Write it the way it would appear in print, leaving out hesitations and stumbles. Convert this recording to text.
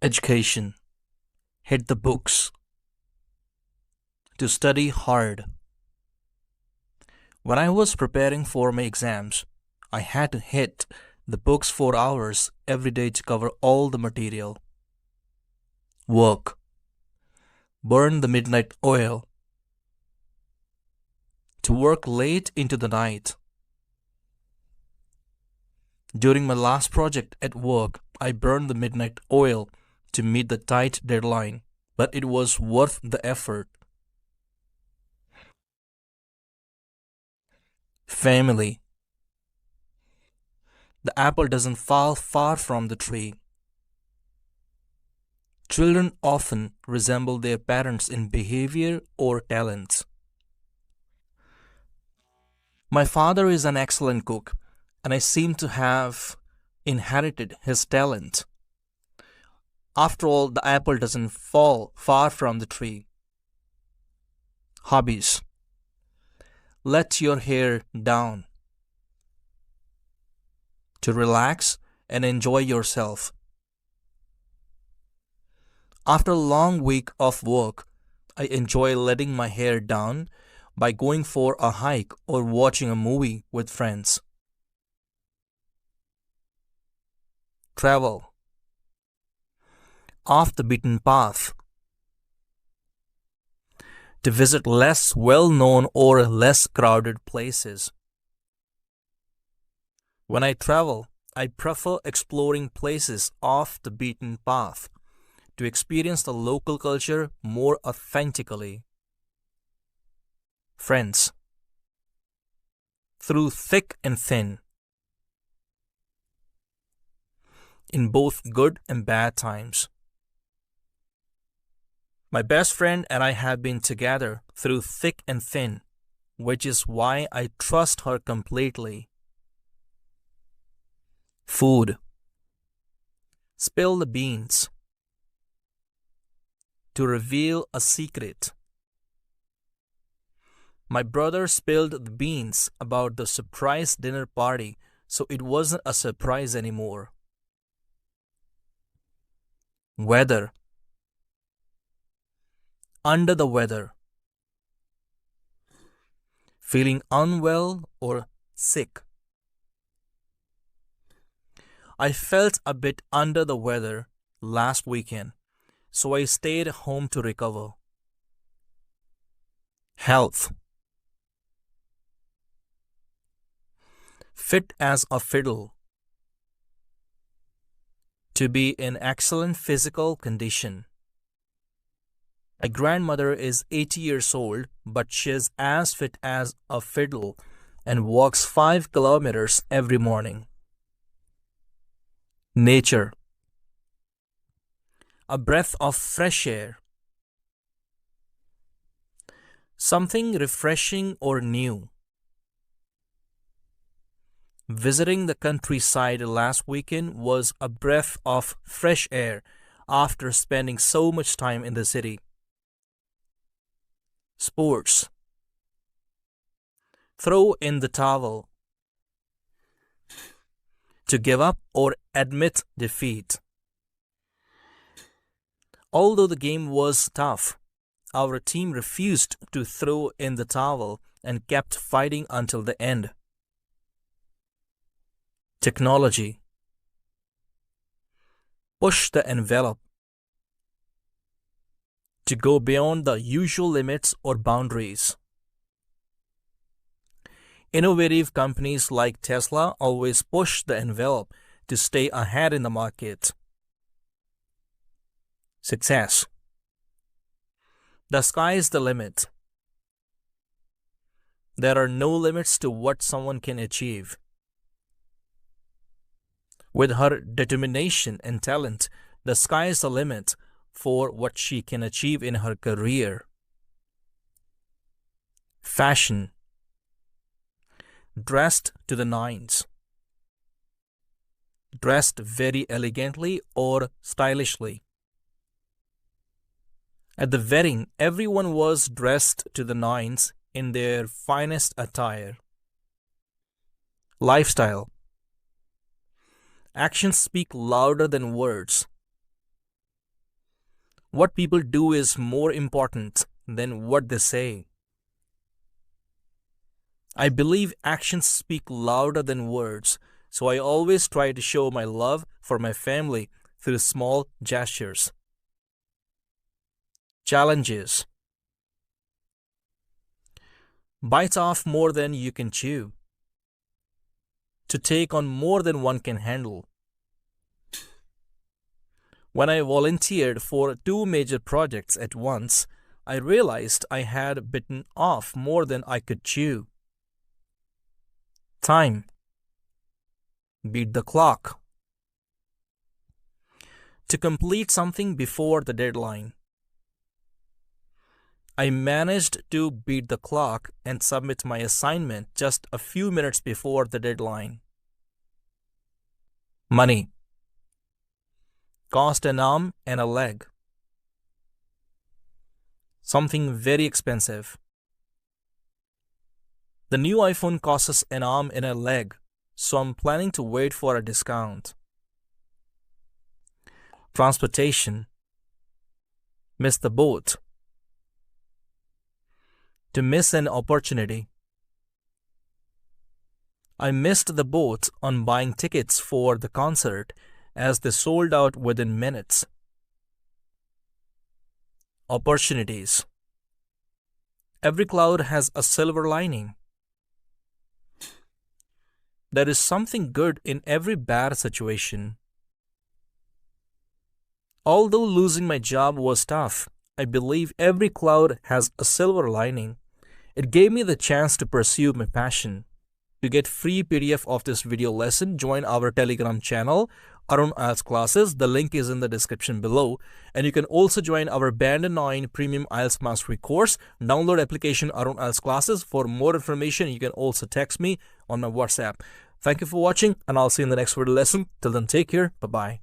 Education. Hit the books. To study hard. When I was preparing for my exams, I had to hit the books for hours every day to cover all the material. Work. Burn the midnight oil. To work late into the night. During my last project at work, I burned the midnight oil to meet the tight deadline, but it was worth the effort. Family. The apple doesn't fall far from the tree. Children often resemble their parents in behavior or talents. My father is an excellent cook, and I seem to have inherited his talent. After all, the apple doesn't fall far from the tree. Hobbies. Let your hair down. To relax and enjoy yourself. After a long week of work, I enjoy letting my hair down by going for a hike or watching a movie with friends. Travel. Off the beaten path. To visit less well-known or less crowded places. When I travel, I prefer exploring places off the beaten path to experience the local culture more authentically. Friends. Through thick and thin. In both good and bad times. My best friend and I have been together through thick and thin, which is why I trust her completely. Food. Spill the beans. To reveal a secret. My brother spilled the beans about the surprise dinner party, so it wasn't a surprise anymore. Weather. Under the weather. Feeling unwell or sick. I felt a bit under the weather last weekend, so I stayed home to recover. Health. Fit as a fiddle. To be in excellent physical condition. My grandmother is 80 years old, but she's as fit as a fiddle and walks 5 kilometers every morning. Nature. A breath of fresh air. Something refreshing or new. Visiting the countryside last weekend was a breath of fresh air after spending so much time in the city. Sports. Throw in the towel. To give up or admit defeat. Although the game was tough, our team refused to throw in the towel and kept fighting until the end. Technology. Push the envelope. To go beyond the usual limits or boundaries. Innovative companies like Tesla always push the envelope to stay ahead in the market. Success. The sky is the limit. There are no limits to what someone can achieve. With her determination and talent, the sky is the limit for what she can achieve in her career. Fashion. Dressed to the nines. Dressed very elegantly or stylishly. At the wedding, everyone was dressed to the nines in their finest attire. Lifestyle. Actions speak louder than words. What people do is more important than what they say. I believe actions speak louder than words, so I always try to show my love for my family through small gestures. Challenges. Bite off more than you can chew. To take on more than one can handle. When I volunteered for 2 major projects at once, I realized I had bitten off more than I could chew. Time. Beat the clock. To complete something before the deadline. I managed to beat the clock and submit my assignment just a few minutes before the deadline. Money. Cost an arm and a leg. Something very expensive. The new iPhone costs an arm and a leg, so I'm planning to wait for a discount. Transportation. Miss the boat. To miss an opportunity. I missed the boat on buying tickets for the concert as they sold out within minutes. Opportunities. Every cloud has a silver lining. There is something good in every bad situation. Although losing my job was tough, I believe every cloud has a silver lining. It gave me the chance to pursue my passion. To get free PDF of this video lesson, join our Telegram channel, Arun IELTS Classes. The link is in the description below. And you can also join our Band 9 Premium IELTS Mastery course. Download application Arun IELTS Classes. For more information, you can also text me on my WhatsApp. Thank you for watching, and I'll see you in the next video lesson. Till then, take care. Bye-bye.